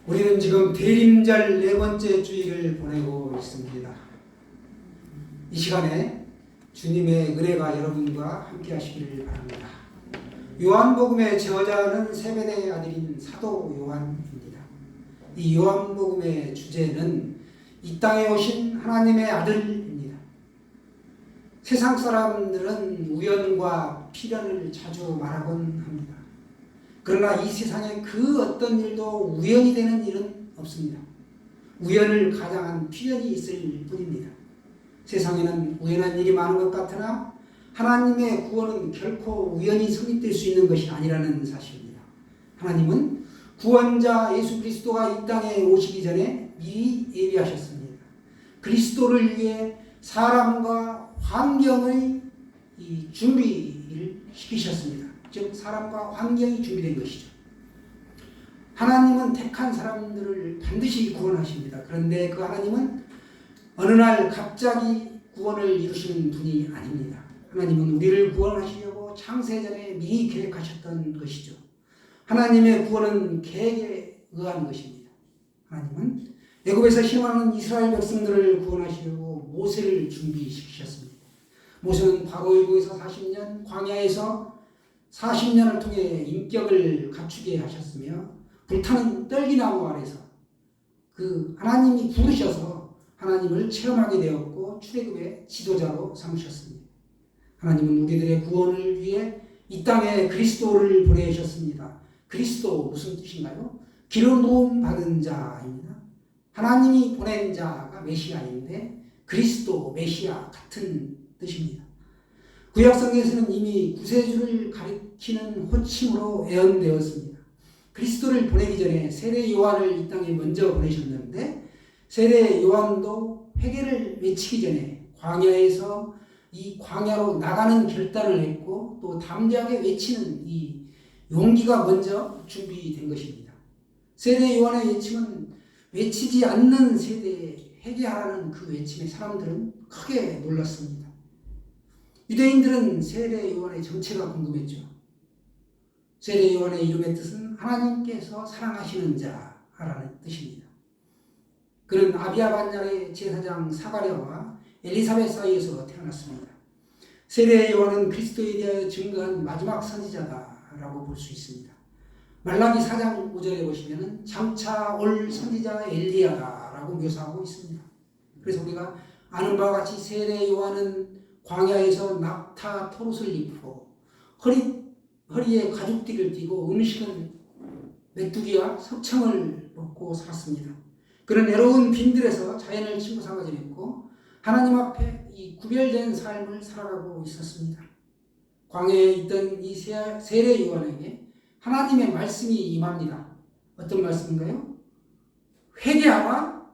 우리는 지금 대림절 네 번째 주일을 보내고 있습니다. 이 시간에 주님의 은혜가 여러분과 함께 하시기를 바랍니다. 요한복음의 저자는 세베대의 아들인 사도 요한입니다. 이 요한복음의 주제는 이 땅에 오신 하나님의 아들입니다. 세상 사람들은 우연과 필연을 자주 말하곤 합니다. 그러나 이 세상에 그 어떤 일도 우연이 되는 일은 없습니다. 우연을 가장한 필연이 있을 뿐입니다. 세상에는 우연한 일이 많은 것 같으나 하나님의 구원은 결코 우연히 성립될 수 있는 것이 아니라는 사실입니다. 하나님은 구원자 예수 그리스도가 이 땅에 오시기 전에 미리 예비하셨습니다. 그리스도를 위해 사람과 환경의 준비를 시키셨습니다. 즉 사람과 환경이 준비된 것이죠. 하나님은 택한 사람들을 반드시 구원하십니다. 그런데 그 하나님은 어느 날 갑자기 구원을 이루시는 분이 아닙니다. 하나님은 우리를 구원하시려고 창세전에 미리 계획하셨던 것이죠. 하나님의 구원은 계획에 의한 것입니다. 하나님은 애굽에서 신앙하는 이스라엘 백성들을 구원하시려고 모세를 준비시키셨습니다. 모세는 바로의 구에서 40년, 광야에서 40년을 통해 인격을 갖추게 하셨으며 불타는 떨기나무 아래서 그 하나님이 부르셔서 하나님을 체험하게 되었고 출애굽의 지도자로 삼으셨습니다. 하나님은 우리들의 구원을 위해 이 땅에 그리스도를 보내셨습니다. 그리스도 무슨 뜻인가요? 기름 부음 받은 자입니다. 하나님이 보낸 자가 메시아인데 그리스도, 메시아 같은 뜻입니다. 구약성경에서는 이미 구세주를 가리키는 호칭으로 애언되었습니다. 그리스도를 보내기 전에 세례 요한을 이 땅에 먼저 보내셨는데 세례 요한도 회개를 외치기 전에 광야에서 이 광야로 나가는 결단을 했고 또 담대하게 외치는 이 용기가 먼저 준비된 것입니다. 세례 요한의 외침은 외치지 않는 세대에 회개하라는 그 외침에 사람들은 크게 놀랐습니다. 유대인들은 세례 요한의 정체가 궁금했죠. 세례 요한의 이름의 뜻은 하나님께서 사랑하시는 자라는 뜻입니다. 그는 아비야 반야의 제사장 사가랴와 엘리사벳 사이에서 태어났습니다. 세례 요한은 그리스도에 대하여 증거한 마지막 선지자다라고 볼 수 있습니다. 말라기 4장 5절에 보시면 장차 올 선지자 엘리야다라고 묘사하고 있습니다. 그래서 우리가 아는 바와 같이 세례 요한은 광야에서 낙타 토롯을 입고 허리에 가죽띠를 띠고 음식은 메뚜기와 석청을 먹고 살았습니다. 그는 애로운 빈들에서 자연을 친구 삼아 지냈고 하나님 앞에 이 구별된 삶을 살아가고 있었습니다. 광야에 있던 이 세례 요한에게 하나님의 말씀이 임합니다. 어떤 말씀인가요? 회개하라,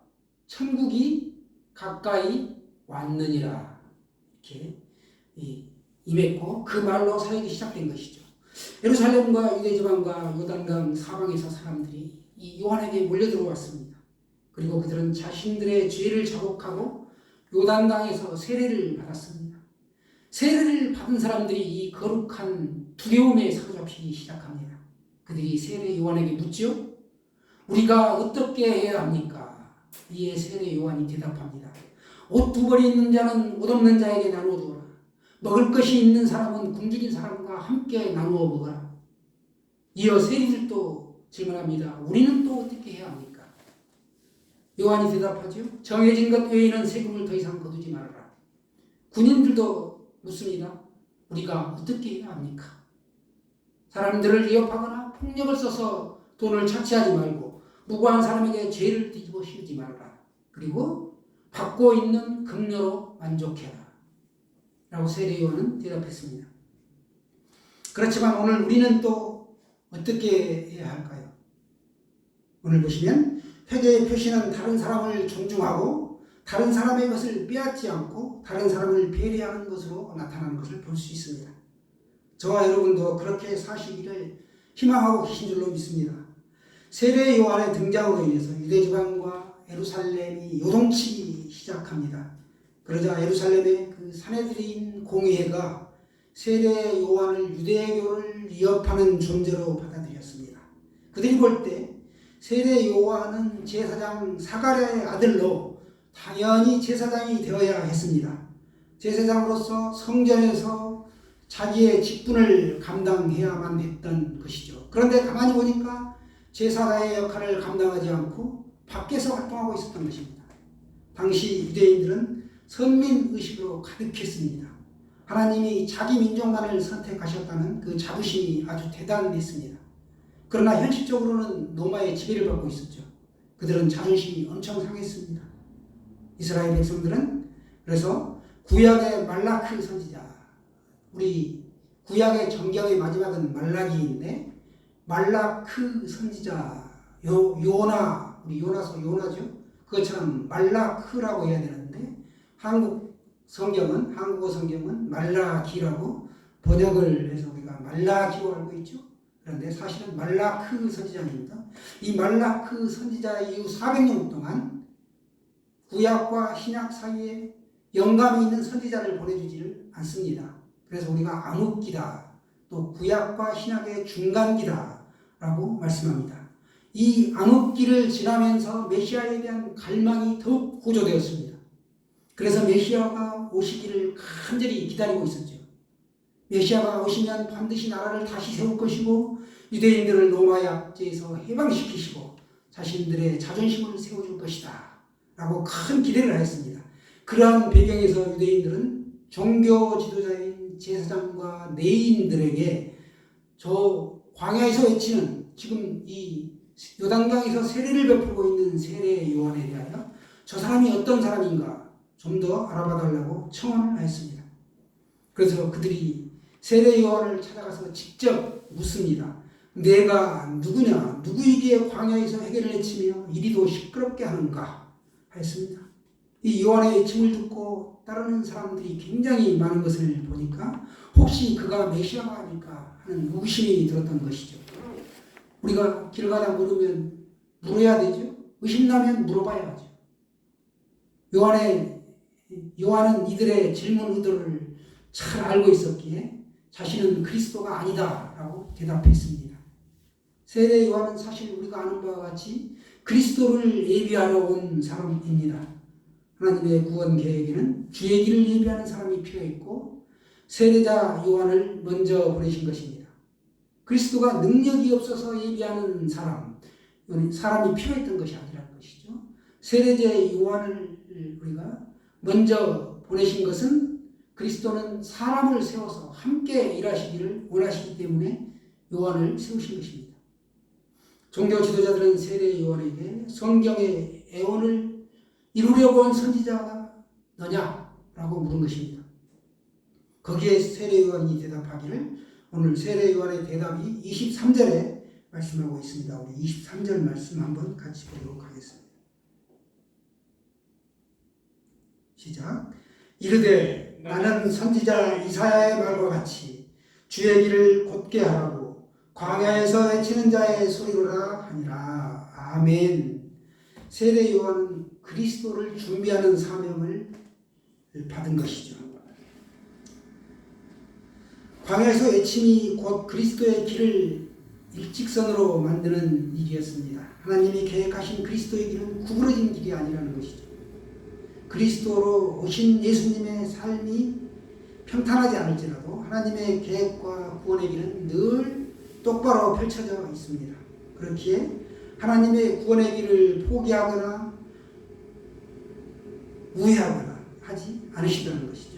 천국이 가까이 왔느니라. 이렇게 임했고 그 말로 사역이 시작된 것이죠. 예루살렘과 유대지방과 요단강 사방에서 사람들이 이 요한에게 몰려들어왔습니다. 그리고 그들은 자신들의 죄를 자복하고 요단강에서 세례를 받았습니다. 세례를 받은 사람들이 이 거룩한 두려움에 사로잡히기 시작합니다. 그들이 세례 요한에게 묻죠. 우리가 어떻게 해야 합니까? 이에 세례 요한이 대답합니다. 옷 두 벌이 있는 자는 옷 없는 자에게 나누어 주어라. 먹을 것이 있는 사람은 굶주린 사람과 함께 나누어 먹어라. 이어 세리들도 질문합니다. 우리는 또 어떻게 해야 합니까? 요한이 대답하죠. 정해진 것 외에는 세금을 더 이상 거두지 말아라. 군인들도 묻습니다. 우리가 어떻게 해야 합니까? 사람들을 위협하거나 폭력을 써서 돈을 착취하지 말고 무고한 사람에게 죄를 뒤집어 씌우지 말아라. 그리고 받고 있는 긍휼로 만족해라. 라고 세례 요한은 대답했습니다. 그렇지만 오늘 우리는 또 어떻게 해야 할까요? 오늘 보시면 회개의 표시는 다른 사람을 존중하고 다른 사람의 것을 빼앗지 않고 다른 사람을 배려하는 것으로 나타나는 것을 볼 수 있습니다. 저와 여러분도 그렇게 사시기를 희망하고 계신 줄로 믿습니다. 세례 요한의 등장으로 인해서 유대지방과 예루살렘이 요동치기 시작합니다. 그러자 예루살렘의 그 사내들인 공회가 세례 요한을 유대교를 위협하는 존재로 받아들였습니다. 그들이 볼 때 세례 요한은 제사장 사가랴의 아들로 당연히 제사장이 되어야 했습니다. 제사장으로서 성전에서 자기의 직분을 감당해야만 했던 것이죠. 그런데 가만히 보니까 제사장의 역할을 감당하지 않고 밖에서 활동하고 있었던 것입니다. 당시 유대인들은 선민의식으로 가득했습니다. 하나님이 자기 민족만을 선택하셨다는 그 자부심이 아주 대단했습니다. 그러나 현실적으로는 로마의 지배를 받고 있었죠. 그들은 자존심이 엄청 상했습니다. 이스라엘 백성들은 그래서 구약의 말라크 선지자, 우리 구약의 정경의 마지막은 말라기인데 말라크 선지자 요나, 우리 요나서 요나죠. 그것처럼 말라크라고 해야 되는데 한국어 성경은 말라기라고 번역을 해서 우리가 말라기로 알고 있죠. 그런데 사실은 말라크 선지자입니다. 이 말라크 선지자 이후 400년 동안 구약과 신약 사이에 영감이 있는 선지자를 보내주지를 않습니다. 그래서 우리가 암흑기다, 또 구약과 신약의 중간기다 라고 말씀합니다. 이 암흑기를 지나면서 메시아에 대한 갈망이 더욱 고조되었습니다. 그래서 메시아가 오시기를 간절히 기다리고 있었죠. 메시아가 오시면 반드시 나라를 다시 세울 것이고 유대인들을 로마의 압제에서 해방시키시고 자신들의 자존심을 세워줄 것이다 라고 큰 기대를 하였습니다. 그러한 배경에서 유대인들은 종교 지도자인 제사장과 레위인들에게 저 광야에서 외치는 지금 이 요단강에서 세례를 베풀고 있는 세례 요한에 대하여 저 사람이 어떤 사람인가 좀 더 알아봐 달라고 청원을 하였습니다. 그래서 그들이 세례 요한을 찾아가서 직접 묻습니다. 내가 누구냐? 누구이기에 광야에서 회개를 외치며 이리도 시끄럽게 하는가? 하였습니다. 이 요한의 외침을 듣고 따르는 사람들이 굉장히 많은 것을 보니까 혹시 그가 메시아가 아닐까 하는 의심이 들었던 것이죠. 우리가 길 가다 모르면 물어야 되죠. 의심나면 물어봐야 하죠. 요한은 이들의 질문 의도를 잘 알고 있었기에 자신은 그리스도가 아니다라고 대답했습니다. 세례 요한은 사실 우리가 아는 바와 같이 그리스도를 예비하러 온 사람입니다. 하나님의 구원 계획에는 주의 길을 예비하는 사람이 필요했고 세례자 요한을 먼저 보내신 것입니다. 그리스도가 능력이 없어서 예비하는 사람이 필요했던 것이 아니라는 것이죠. 세례자 요한을 우리가 먼저 보내신 것은 그리스도는 사람을 세워서 함께 일하시기를 원하시기 때문에 요한을 세우신 것입니다. 종교 지도자들은 세례 요한에게 성경의 애원을 이루려고 온 선지자가 너냐라고 물은 것입니다. 거기에 세례 요한이 대답하기를 오늘 세례 요한의 대답이 23절에 말씀하고 있습니다. 우리 23절 말씀 한번 같이 보도록 하겠습니다. 시작. 이르되 나는 선지자 이사야의 말과 같이 주의 길을 곧게 하라고 광야에서 외치는 자의 소리로라 하니라. 아멘. 세례 요한은 그리스도를 준비하는 사명을 받은 것이죠. 광야에서 외침이 곧 그리스도의 길을 일직선으로 만드는 일이었습니다. 하나님이 계획하신 그리스도의 길은 구부러진 길이 아니라는 것이죠. 그리스도로 오신 예수님의 삶이 평탄하지 않을지라도 하나님의 계획과 구원의 길은 늘 똑바로 펼쳐져 있습니다. 그렇기에 하나님의 구원의 길을 포기하거나 우회하거나 하지 않으시다는 것이죠.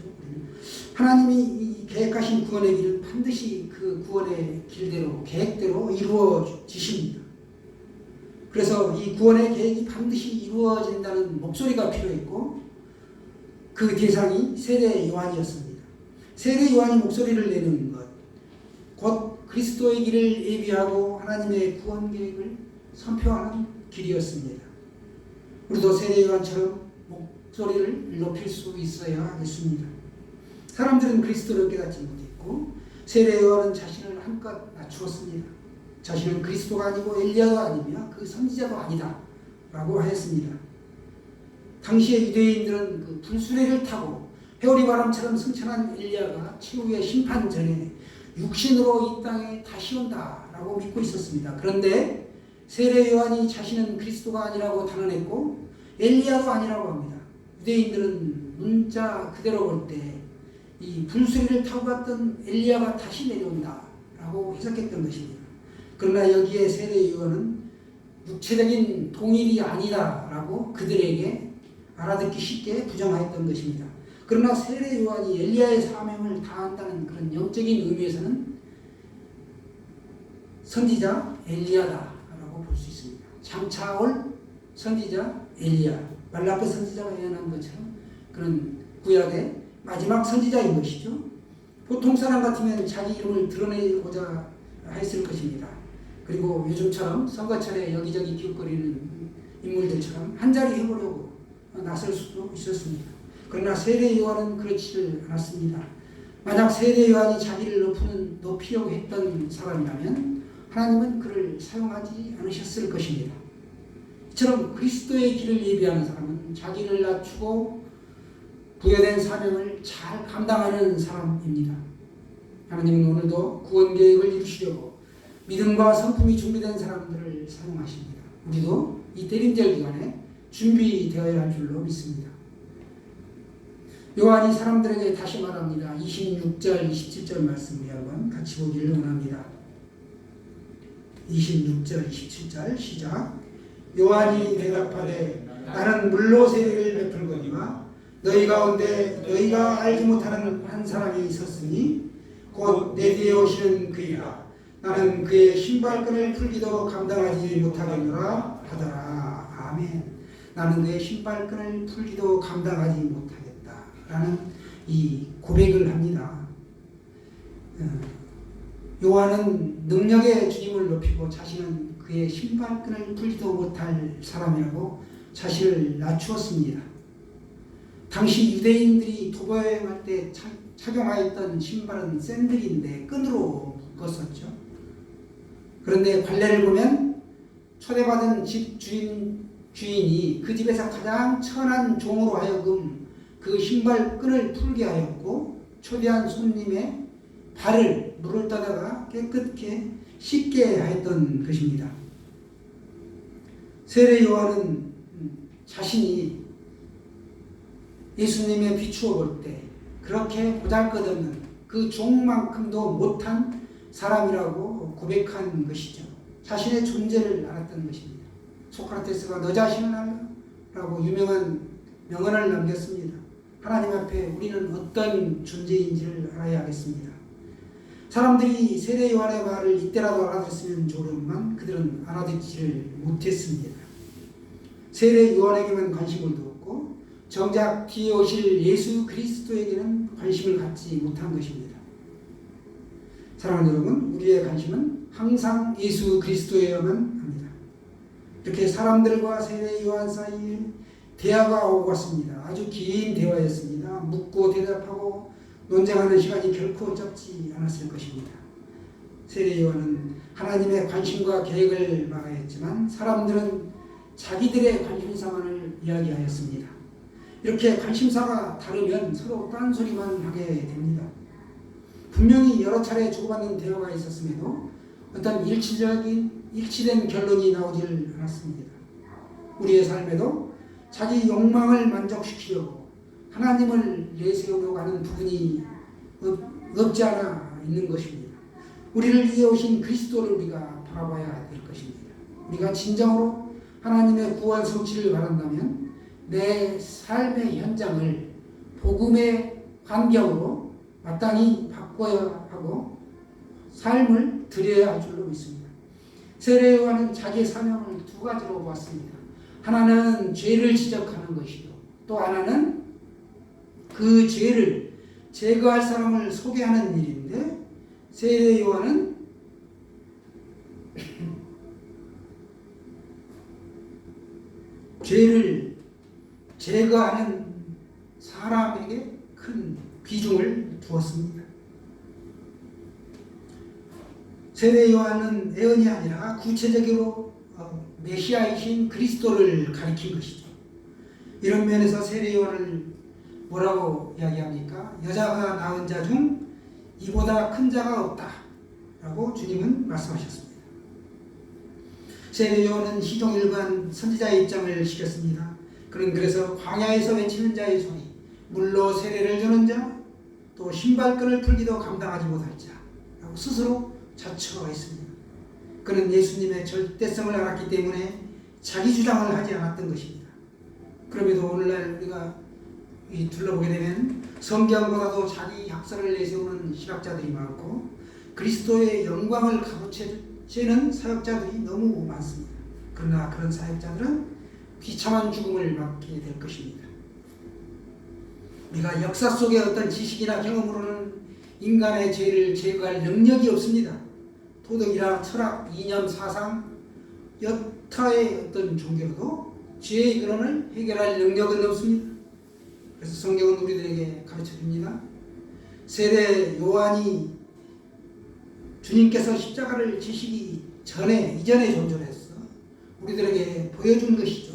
하나님이 계획하신 구원의 길은 반드시 그 구원의 길대로 계획대로 이루어지십니다. 그래서 이 구원의 계획이 반드시 이루어진다는 목소리가 필요했고 그 대상이 세례 요한이었습니다. 세례 요한이 목소리를 내는 것, 곧 그리스도의 길을 예비하고 하나님의 구원 계획을 선포하는 길이었습니다. 우리도 세례 요한처럼 목소리를 높일 수 있어야 하겠습니다. 사람들은 그리스도를 깨닫지 못했고 세례 요한은 자신을 한껏 낮추었습니다. 자신은 그리스도가 아니고 엘리야가 아니며 그 선지자도 아니다 라고 하였습니다. 당시의 유대인들은 그 불수레를 타고 회오리 바람처럼 승천한 엘리야가 최후의 심판 전에 육신으로 이 땅에 다시 온다 라고 믿고 있었습니다. 그런데 세례 요한이 자신은 그리스도가 아니라고 단언했고 엘리야도 아니라고 합니다. 유대인들은 문자 그대로 볼 때 이 불수리를 타고 갔던 엘리야가 다시 내려온다라고 해석했던 것입니다. 그러나 여기에 세례 요한은 육체적인 동일이 아니다라고 그들에게 알아듣기 쉽게 부정하였던 것입니다. 그러나 세례 요한이 엘리야의 사명을 다한다는 그런 영적인 의미에서는 선지자 엘리야다라고 볼 수 있습니다. 장차 올 선지자 엘리야, 말라기 선지자가 예언한 것처럼 그런 구약의 마지막 선지자인 것이죠. 보통 사람 같으면 자기 이름을 드러내고자 했을 것입니다. 그리고 요즘처럼 선거철에 여기저기 기웃거리는 인물들처럼 한자리 해보려고 나설 수도 있었습니다. 그러나 세례 요한은 그렇지를 않았습니다. 만약 세례 요한이 자기를 높이려고 했던 사람이라면 하나님은 그를 사용하지 않으셨을 것입니다. 이처럼 그리스도의 길을 예비하는 사람은 자기를 낮추고 부여된 사명을 잘 감당하는 사람입니다. 하나님은 오늘도 구원 계획을 이루시려고 믿음과 성품이 준비된 사람들을 사용하십니다. 우리도 이 대림절 기간에 준비되어야 할 줄로 믿습니다. 요한이 사람들에게 다시 말합니다. 26절, 27절 말씀 우리 한번 같이 보기를 원합니다. 26절, 27절 시작. 요한이 대답하되 나는 물로 세례를 베풀거니와 너희 가운데 너희가 알지 못하는 한 사람이 있었으니 곧 내 뒤에 오시는 그이라. 나는 그의 신발끈을 풀기도 감당하지 못하겠노라 하더라. 아멘. 나는 그의 신발끈을 풀기도 감당하지 못하겠다 라는 이 고백을 합니다. 요한은 능력의 주님을 높이고 자신은 그의 신발끈을 풀지도 못할 사람이라고 자신을 낮추었습니다. 당시 유대인들이 도보여행할 때 착용하였던 신발은 샌들인데 끈으로 묶었었죠. 그런데 관례를 보면 초대받은 집 주인이 그 집에서 가장 천한 종으로 하여금 그 신발끈을 풀게 하였고 초대한 손님의 발을 물을 떠다가 깨끗게 씻게 하였던 것입니다. 세례 요한은 자신이 예수님의 비추어 볼 때 그렇게 보잘것없는 그 종만큼도 못한 사람이라고 고백한 것이죠. 자신의 존재를 알았던 것입니다. 소크라테스가 너 자신은 알라? 라고 유명한 명언을 남겼습니다. 하나님 앞에 우리는 어떤 존재인지를 알아야 하겠습니다. 사람들이 세례 요한의 말을 이때라도 알아듣으면 좋으련만 그들은 알아듣지를 못했습니다. 세례 요한에게만 관심을 두었고 정작 뒤에 오실 예수 그리스도에게는 관심을 갖지 못한 것입니다. 사랑하는 여러분, 우리의 관심은 항상 예수 그리스도여야만 합니다. 이렇게 사람들과 세례 요한 사이에 대화가 오고 갔습니다. 아주 긴 대화였습니다. 묻고 대답하고 논쟁하는 시간이 결코 적지 않았을 것입니다. 세례 요한은 하나님의 관심과 계획을 말하였지만 사람들은 자기들의 관심사만을 이야기하였습니다. 이렇게 관심사가 다르면 서로 딴소리만 하게 됩니다. 분명히 여러 차례 주고받는 대화가 있었음에도 어떤 일치된 결론이 나오질 않았습니다. 우리의 삶에도 자기 욕망을 만족시키려고 하나님을 내세우려고 하는 부분이 없지 않아 있는 것입니다. 우리를 위해 오신 그리스도를 우리가 바라봐야 될 것입니다. 우리가 진정으로 하나님의 구원 성취를 바란다면 내 삶의 현장을 복음의 환경으로 마땅히 바꿔야 하고 삶을 드려야 할 줄로 믿습니다. 세례 요한은 자기의 사명을 두 가지로 보았습니다. 하나는 죄를 지적하는 것이요, 또 하나는 그 죄를 제거할 사람을 소개하는 일인데, 세례 요한은 죄를 제거하는 사람에게 큰 비중을 두었습니다. 세례 요한은 예언이 아니라 구체적으로 메시아이신 그리스도를 가리킨 것이죠. 이런 면에서 세례 요한을 뭐라고 이야기합니까? 여자가 낳은 자 중 이보다 큰 자가 없다 라고 주님은 말씀하셨습니다. 세례 요한은 시종일관 선지자의 입장을 시켰습니다. 그는 그래서 광야에서 외치는 자의 소리, 물로 세례를 주는 자, 또 신발끈을 풀기도 감당하지 못할 자라고 스스로 자처했습니다. 그는 예수님의 절대성을 알았기 때문에 자기 주장을 하지 않았던 것입니다. 그럼에도 오늘날 우리가 둘러보게 되면 성경보다도 자기 학설을 내세우는 신학자들이 많고 그리스도의 영광을 가로채는 사역자들이 너무 많습니다. 그러나 그런 사역자들은 비참한 죽음을 맞게 될 것입니다. 우리가 역사 속의 어떤 지식이나 경험으로는 인간의 죄를 제거할 능력이 없습니다. 도덕이나 철학, 이념, 사상, 여타의 어떤 종교로도 죄의 근원을 해결할 능력은 없습니다. 그래서 성경은 우리들에게 가르쳐줍니다. 세례 요한이 주님께서 십자가를 지시기 이전에 존재했어 우리들에게 보여준 것이죠.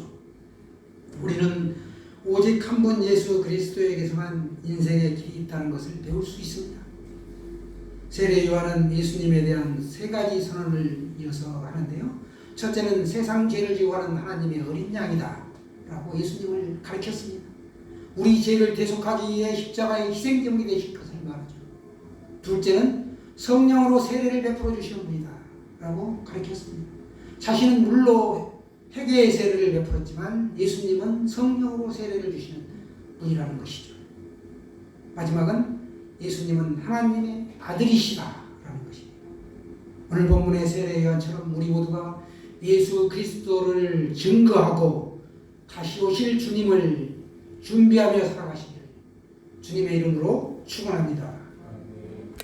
우리는 오직 한 분 예수 그리스도에게서만 인생의 길이 있다는 것을 배울 수 있습니다. 세례 요한은 예수님에 대한 세 가지 선언을 이어서 하는데요. 첫째는 세상 죄를 지고 가는 하나님의 어린 양이다 라고 예수님을 가르쳤습니다. 우리 죄를 대속하기 위해 십자가의 희생제물이 되실 것을 말하죠. 둘째는 성령으로 세례를 베풀어 주시는 분이다 라고 가르쳤습니다. 자신은 물로 회개의 세례를 베풀었지만 예수님은 성령으로 세례를 주시는 분이라는 것이죠. 마지막은 예수님은 하나님의 아들이시다 라는 것입니다. 오늘 본문의 세례 요한처럼 우리 모두가 예수 그리스도를 증거하고 다시 오실 주님을 준비하며 살아가시기를 주님의 이름으로 축원합니다.